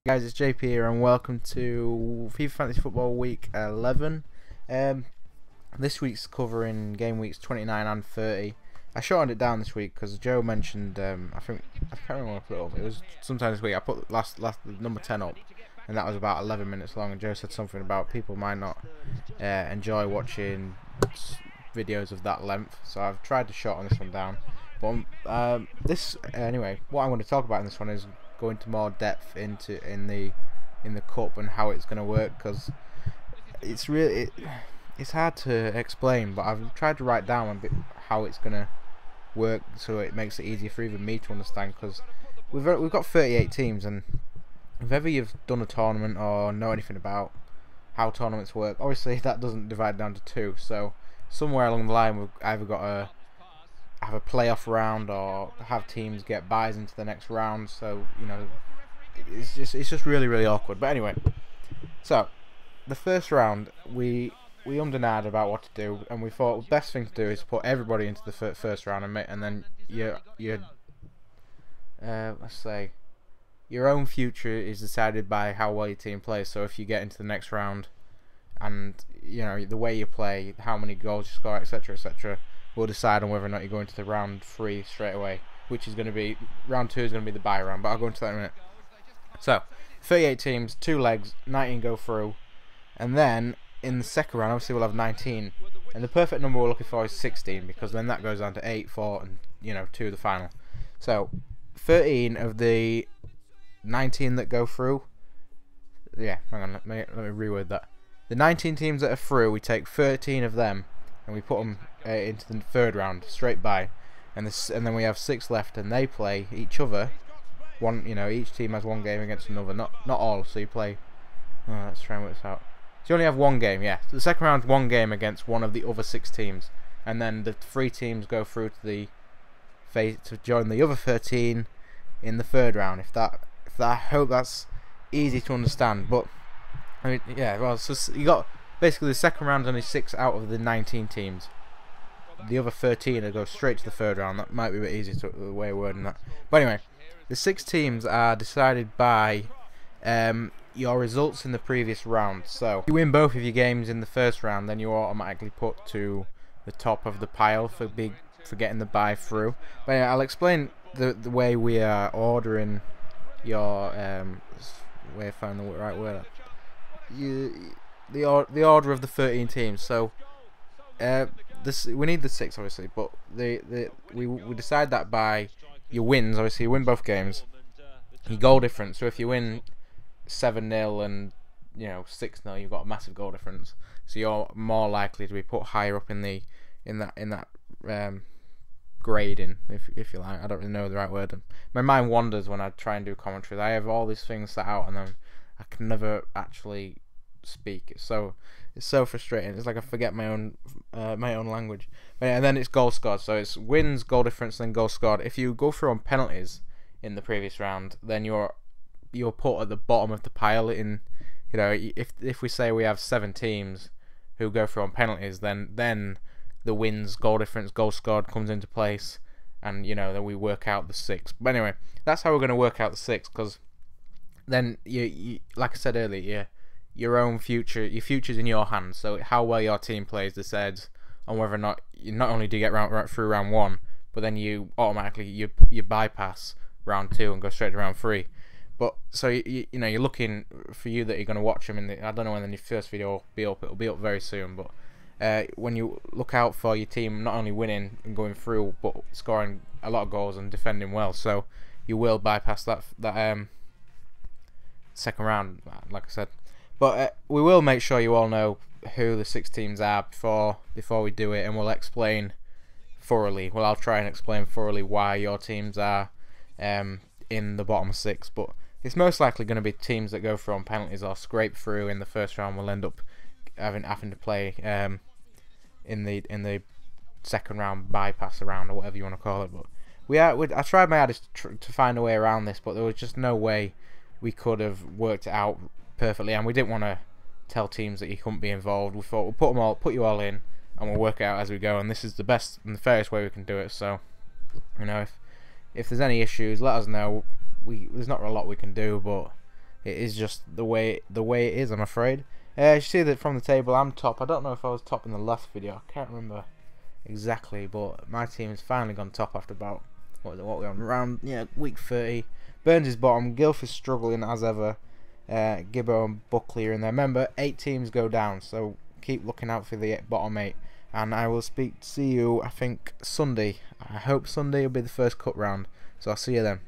Guys, it's JP here and welcome to FIFA Fantasy Football Week 11. This week's covering game weeks 29 and 30. I shortened it down this week because Joe mentioned, I can't remember when I put it up. It was sometime this week. I put last number 10 up, and that was about 11 minutes long. And Joe said something about people might not enjoy watching videos of that length, so I've tried to shorten this one down. But anyway, what I'm going to talk about in this one is go into more depth in the cup and how it's going to work, because it's really it's hard to explain, but I've tried to write down a bit how it's going to work so it makes it easier for even me to understand, because we've got 38 teams, and if ever you've done a tournament or know anything about how tournaments work, obviously that doesn't divide down to 2, so somewhere along the line we've either got to have a playoff round or have teams get buys into the next round, so you know it's just really awkward. But anyway, so the first round we ummed and ahed about what to do, and we thought the best thing to do is put everybody into the first round, and then let's say your own future is decided by how well your team plays. So if you get into the next round and you know the way you play, how many goals you score, etc., will decide on whether or not you go into the round 3 straight away, which is going to be round 2 is going to be the bye round, but I'll go into that in a minute. So 38 teams, 2 legs, 19 go through, and then in the second round obviously we'll have 19, and the perfect number we're looking for is 16, because then that goes down to 8, 4 and 2 the final. So 13 of the 19 that go through, hang on, let me reword that. The 19 teams that are through, we take 13 of them and we put them into the third round straight by, and then we have 6 left, and they play each other. Each team has 1 game against another. Not all. So you play. Let's try and work this out. So you only have 1 game. Yeah. So the second round's 1 game against one of the other 6 teams, and then the 3 teams go through to join the other 13 in the third round. I hope that's easy to understand. But I mean, yeah. Well, so you got. Basically, the second round is only 6 out of the 19 teams. The other 13 will go straight to the third round. That might be a bit easier to the way of wording that. But anyway, the 6 teams are decided by your results in the previous round. So if you win both of your games in the first round, then you're automatically put to the top of the pile for getting the bye through. But anyway, I'll explain the way we are ordering your way of finding the right word. The order of the 13 teams. So we need the 6 obviously, but we decide that by your wins. Obviously you win both games, your goal difference. So if you win 7-0 and 6-0, you've got a massive goal difference, so you're more likely to be put higher up in that grading, if you like. I don't really know the right word. My mind wanders when I try and do commentaries. I have all these things set out and then I can never actually speak. It's so frustrating. It's like I forget my own language. But yeah, and then it's goal scored. So it's wins, goal difference, then goal scored. If you go through on penalties in the previous round, then you're put at the bottom of the pile. If we say we have 7 teams who go through on penalties, then the wins, goal difference, goal scored comes into place, and then we work out the 6. But anyway, that's how we're going to work out the 6, because then you like I said earlier, your own future, your future's in your hands. So how well your team plays decides on whether or not only do you get right through round 1, but then you automatically you bypass round 2 and go straight to round 3. But so you're looking for you that you're going to watch them I don't know when the first video will be up. It'll be up very soon. But when you look out for your team not only winning and going through, but scoring a lot of goals and defending well, so you will bypass that second round, like I said. But we will make sure you all know who the 6 teams are before we do it, and we'll explain thoroughly. Well, I'll try and explain thoroughly why your teams are in the bottom 6. But it's most likely going to be teams that go through on penalties or scrape through in the first round. Will end up having to play in the second round bypass round, or whatever you want to call it. But I tried my hardest to find a way around this, but there was just no way we could have worked it out perfectly, and we didn't want to tell teams that you couldn't be involved. We thought we'll put you all in, and we'll work it out as we go, and this is the best and the fairest way we can do it. So if there's any issues, let us know. There's not a lot we can do, but it is just the way it is, I'm afraid. You see that from the table, I'm top. I don't know if I was top in the last video. I can't remember exactly, but my team has finally gone top after about what we're on around week 30. Burns is bottom. Gilf is struggling as ever. Gibbo and Buckley are in there. Remember, 8 teams go down, so keep looking out for the bottom 8. And I will see you, I think, Sunday. I hope Sunday will be the first cut round. So I'll see you then.